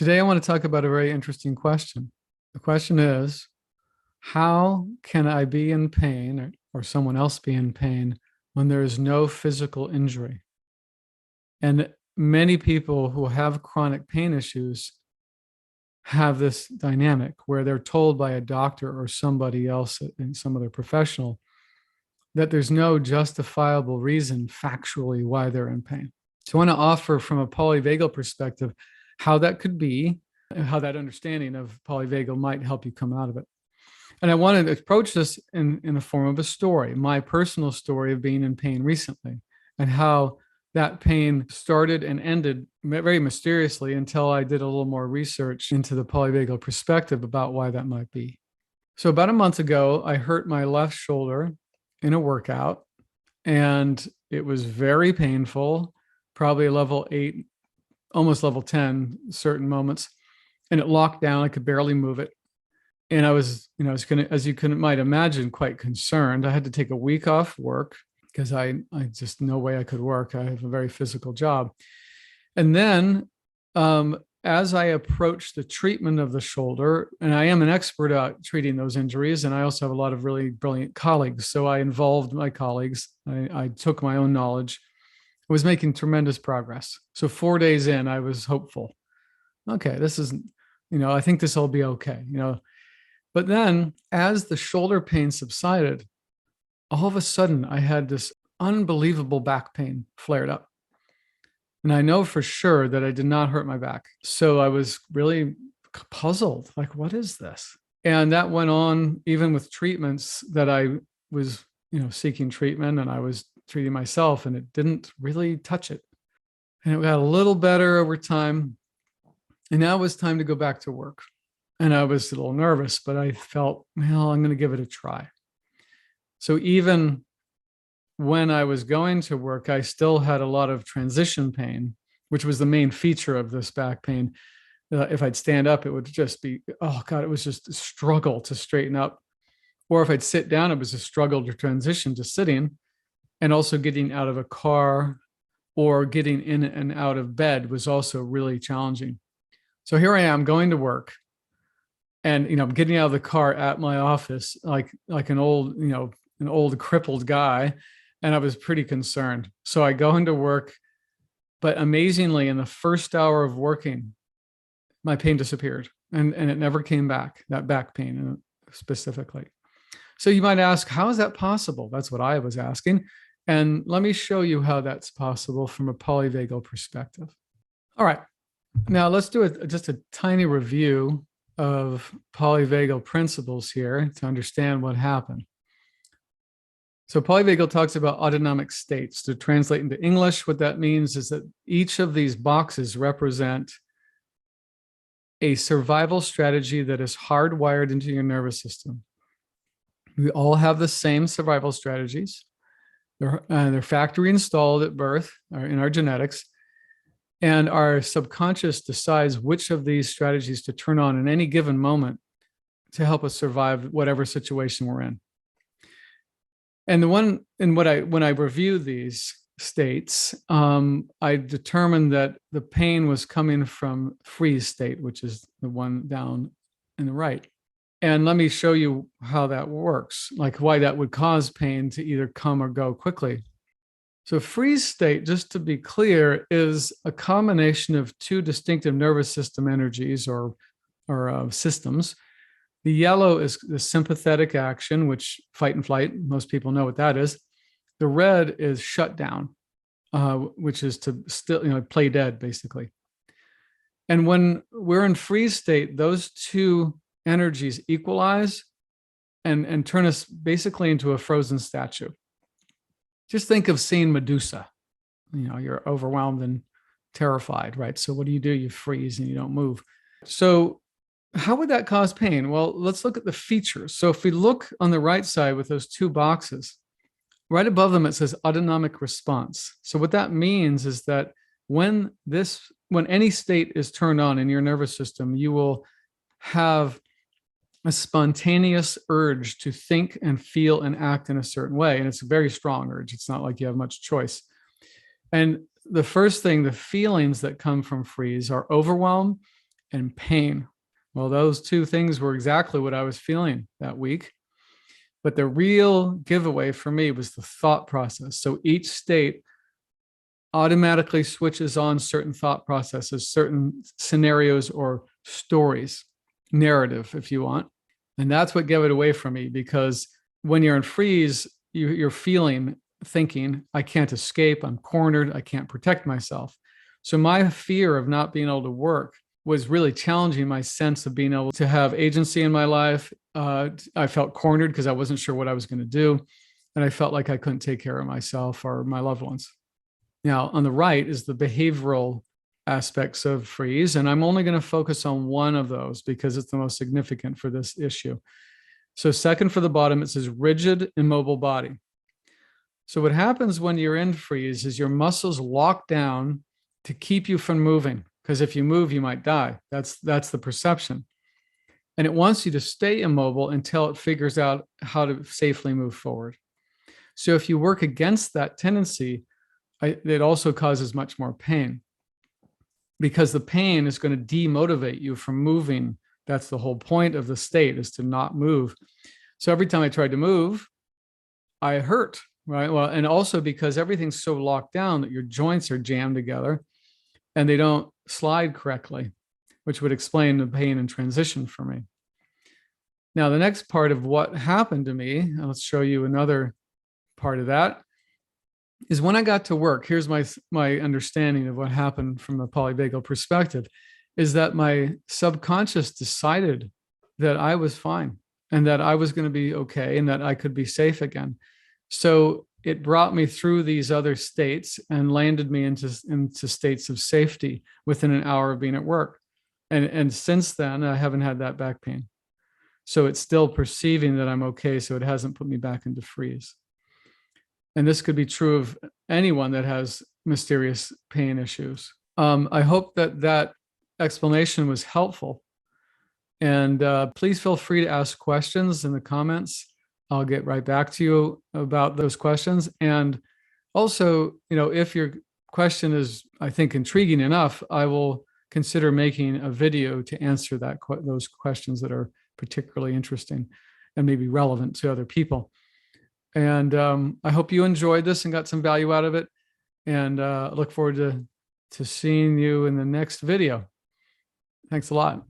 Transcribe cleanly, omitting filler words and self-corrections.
Today, I want to talk about a very interesting question. The question is, how can I be in pain or someone else be in pain when there is no physical injury? And many people who have chronic pain issues have this dynamic where they're told by a doctor or somebody else, some other professional, that there's no justifiable reason factually why they're in pain. So I want to offer from a polyvagal perspective how that could be, and how that understanding of polyvagal might help you come out of it. And I want to approach this in the form of a story, my personal story of being in pain recently, and how that pain started and ended very mysteriously until I did a little more research into the polyvagal perspective about why that might be. So about a month ago, I hurt my left shoulder in a workout, and it was very painful, probably level 8, almost level 10, certain moments. And it locked down. I could barely move it. And I was as you might imagine, quite concerned. I had to take a week off work because I just, no way I could work. I have a very physical job. And then as I approached the treatment of the shoulder, and I am an expert at treating those injuries, and I also have a lot of really brilliant colleagues. So I involved my colleagues. I took my own knowledge. I was making tremendous progress. So 4 days in, I was hopeful. Okay, this isn't, I think this will be okay, But then as the shoulder pain subsided, all of a sudden I had this unbelievable back pain flared up. And I know for sure that I did not hurt my back. So I was really puzzled, like, what is this? And that went on even with treatments that I was, seeking treatment, and I was treating myself, and it didn't really touch it. And it got a little better over time. And now it was time to go back to work. And I was a little nervous, but I felt, well, I'm going to give it a try. So even when I was going to work, I still had a lot of transition pain, which was the main feature of this back pain. If I'd stand up, it would just be, oh God, it was just a struggle to straighten up. Or if I'd sit down, it was a struggle to transition to sitting. And also getting out of a car or getting in and out of bed was also really challenging. So here I am going to work, and I'm getting out of the car at my office like an old crippled guy, and I was pretty concerned. So I go into work, but amazingly, in the first hour of working, my pain disappeared, and it never came back, that back pain specifically. So you might ask, how is that possible? That's what I was asking. And let me show you how that's possible from a polyvagal perspective. All right. Now let's do just a tiny review of polyvagal principles here to understand what happened. So polyvagal talks about autonomic states. To translate into English, what that means is that each of these boxes represent a survival strategy that is hardwired into your nervous system. We all have the same survival strategies. They're factory installed at birth or in our genetics. And our subconscious decides which of these strategies to turn on in any given moment to help us survive whatever situation we're in. And when I review these states, I determined that the pain was coming from freeze state, which is the one down in the right. And let me show you how that works, like why that would cause pain to either come or go quickly. So freeze state, just to be clear, is a combination of two distinctive nervous system energies or systems. The yellow is the sympathetic action, which fight and flight. Most people know what that is. The red is shutdown, which is to still, play dead, basically. And when we're in freeze state, those two energies equalize and turn us basically into a frozen statue. Just think of seeing Medusa. You're overwhelmed and terrified, right? So what do? You freeze and you don't move. So how would that cause pain? Well, let's look at the features. So if we look on the right side with those two boxes, right above them, it says autonomic response. So what that means is that when any state is turned on in your nervous system, you will have a spontaneous urge to think and feel and act in a certain way. And it's a very strong urge. It's not like you have much choice. And the first thing, the feelings that come from freeze are overwhelm and pain. Well, those two things were exactly what I was feeling that week. But the real giveaway for me was the thought process. So each state automatically switches on certain thought processes, certain scenarios or stories, narrative, if you want. And that's what gave it away for me, because when you're in freeze, you're feeling, thinking, I can't escape, I'm cornered, I can't protect myself. So my fear of not being able to work was really challenging my sense of being able to have agency in my life. I felt cornered because I wasn't sure what I was going to do. And I felt like I couldn't take care of myself or my loved ones. Now, on the right is the behavioral aspects of freeze. And I'm only going to focus on one of those because it's the most significant for this issue. So second for the bottom, it says rigid, immobile body. So what happens when you're in freeze is your muscles lock down to keep you from moving, because if you move, you might die. That's the perception. And it wants you to stay immobile until it figures out how to safely move forward. So if you work against that tendency, it also causes much more pain, because the pain is going to demotivate you from moving. That's the whole point of the state, is to not move. So every time I tried to move, I hurt, right? Well, and also because everything's so locked down that your joints are jammed together and they don't slide correctly, which would explain the pain and transition for me. Now, the next part of what happened to me, and let's show you another part of that, is when I got to work. Here's my understanding of what happened from a polyvagal perspective, is that my subconscious decided that I was fine and that I was going to be okay and that I could be safe again. So it brought me through these other states and landed me into states of safety within an hour of being at work. And since then, I haven't had that back pain. So it's still perceiving that I'm okay. So it hasn't put me back into freeze. And this could be true of anyone that has mysterious pain issues. I hope that explanation was helpful. And please feel free to ask questions in the comments. I'll get right back to you about those questions. And also, if your question is, I think, intriguing enough, I will consider making a video to answer those questions that are particularly interesting and maybe relevant to other people. And I hope you enjoyed this and got some value out of it. And look forward to seeing you in the next video. Thanks a lot.